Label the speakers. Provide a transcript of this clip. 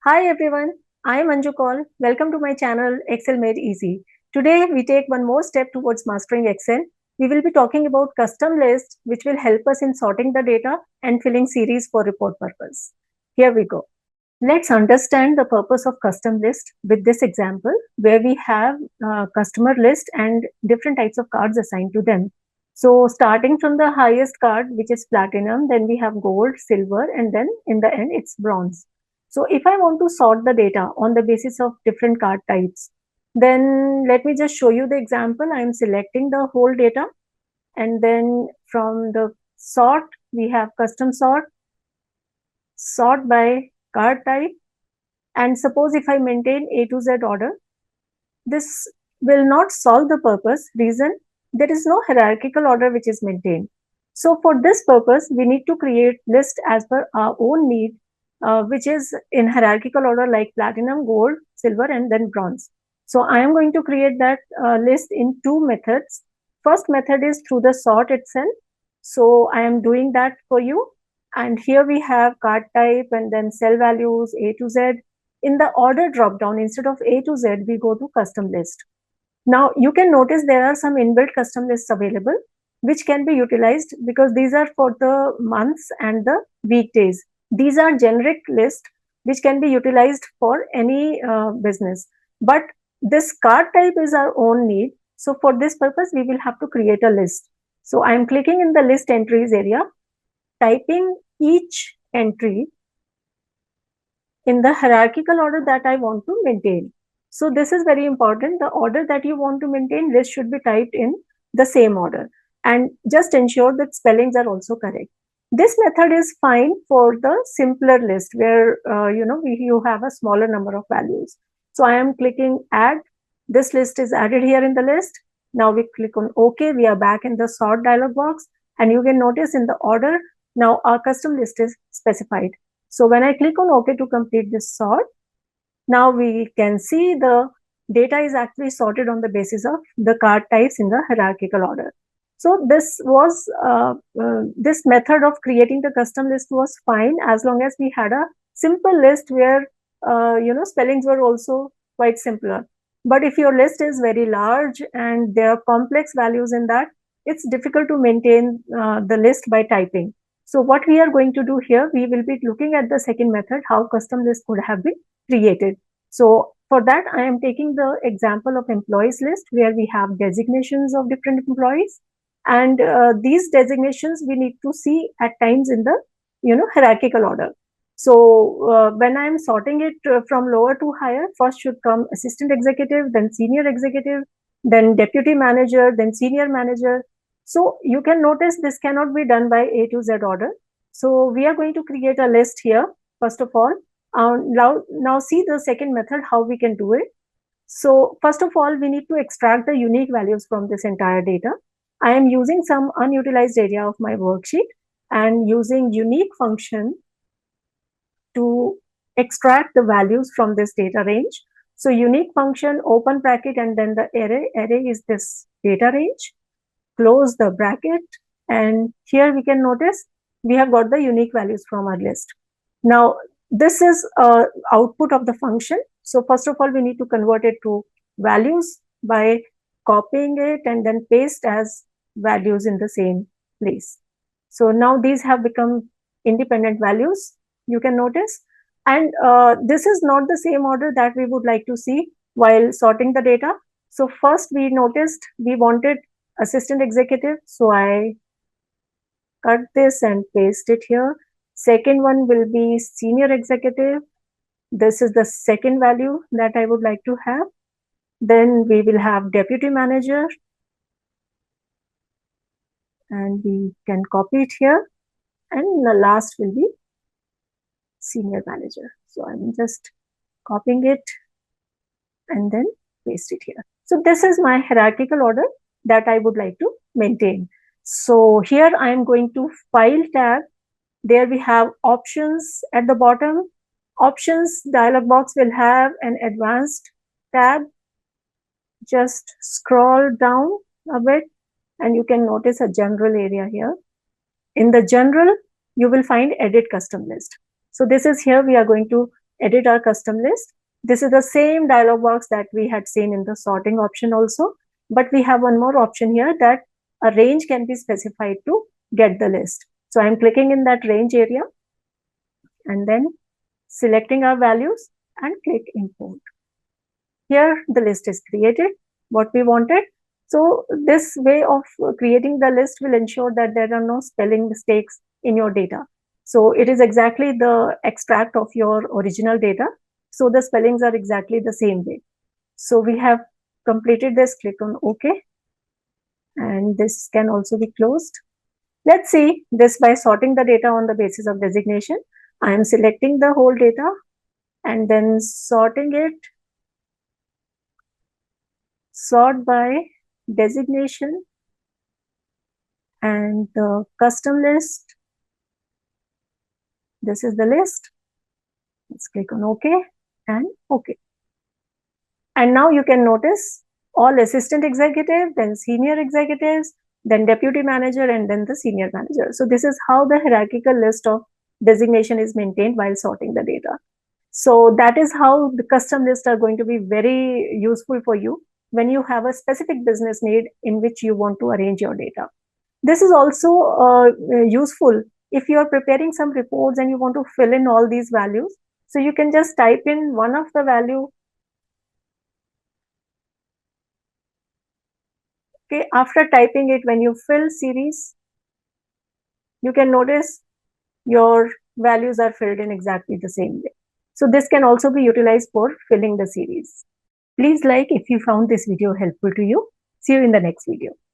Speaker 1: Hi everyone, I am Anju. Welcome to my channel Excel Made Easy. Today we take one more step towards mastering Excel. We will be talking about custom lists which will help us in sorting the data and filling series for report purpose. Here we go. Let's understand the purpose of custom list with this example where we have customer list and different types of cards assigned to them. So starting from the highest card, which is platinum, then we have gold, silver, and then in the end it's bronze. So if I want to sort the data on the basis of different card types, then let me just show you the example. I'm selecting the whole data, and then from the sort, we have custom sort by card type. And suppose if I maintain A to Z order, this will not solve the purpose. Reason, there is no hierarchical order which is maintained. So for this purpose, we need to create list as per our own need, which is in hierarchical order like platinum, gold, silver, and then bronze. So I am going to create that list in two methods. First method is through the sort itself. So I am doing that for you. And here we have card type and then cell values A to Z. In the order drop down, instead of A to Z, we go to custom list. Now you can notice there are some inbuilt custom lists available which can be utilized because these are for the months and the weekdays. These are generic lists which can be utilized for any business. But this card type is our own need. So for this purpose, we will have to create a list. So I am clicking in the list entries area, typing each entry in the hierarchical order that I want to maintain. So this is very important. The order that you want to maintain, list should be typed in the same order, and just ensure that spellings are also correct. This method is fine for the simpler list where you have a smaller number of values. So I am clicking add. This list is added here in the list. Now we click on OK. We are back in the sort dialog box, and you can notice in the order now our custom list is specified. So when I click on OK to complete this sort, now we can see the data is actually sorted on the basis of the card types in the hierarchical order. So this method of creating the custom list was fine as long as we had a simple list where spellings were also quite simpler. But if your list is very large and there are complex values in that, it's difficult to maintain the list by typing. So what we are going to do here, we will be looking at the second method, how custom list could have been created. So for that, I am taking the example of employees list where we have designations of different employees. And these designations we need to see at times in the hierarchical order. So when I'm sorting it from lower to higher, first should come assistant executive, then senior executive, then deputy manager, then senior manager. So you can notice this cannot be done by A to Z order. So we are going to create a list here, first of all. Now see the second method, how we can do it. So first of all, we need to extract the unique values from this entire data. I am using some unutilized area of my worksheet and using unique function to extract the values from this data range. So unique function, open bracket, and then the array is this data range. Close the bracket, and here we can notice we have got the unique values from our list. Now this is output of the function. So first of all, we need to convert it to values by copying it and then paste as values in the same place. So now these have become independent values, you can notice. And this is not the same order that we would like to see while sorting the data. So first we noticed we wanted assistant executive. So I cut this and paste it here. Second one will be senior executive. This is the second value that I would like to have. Then we will have deputy manager. And we can copy it here. And the last will be senior manager. So I'm just copying it and then paste it here. So this is my hierarchical order that I would like to maintain. So here I am going to file tab. There we have options at the bottom. Options dialog box will have an advanced tab. Just scroll down a bit and you can notice a general area here. In the general, you will find edit custom list. So this is here we are going to edit our custom list. This is the same dialog box that we had seen in the sorting option also, but we have one more option here that a range can be specified to get the list. So I'm clicking in that range area and then selecting our values and click import. Here the list is created, what we wanted. So this way of creating the list will ensure that there are no spelling mistakes in your data. So it is exactly the extract of your original data. So the spellings are exactly the same way. So we have completed this, click on OK. And this can also be closed. Let's see this by sorting the data on the basis of designation. I am selecting the whole data and then sorting it. Sort by designation and the custom list. This is the list. Let's click on OK and OK. And now you can notice all assistant executive, then senior executives, then deputy manager, and then the senior manager. So this is how the hierarchical list of designation is maintained while sorting the data. So that is how the custom lists are going to be very useful for you when you have a specific business need in which you want to arrange your data. This is also useful if you are preparing some reports and you want to fill in all these values. So you can just type in one of the value. Okay, after typing it, when you fill series, you can notice your values are filled in exactly the same way. So this can also be utilized for filling the series. Please like if you found this video helpful to you. See you in the next video.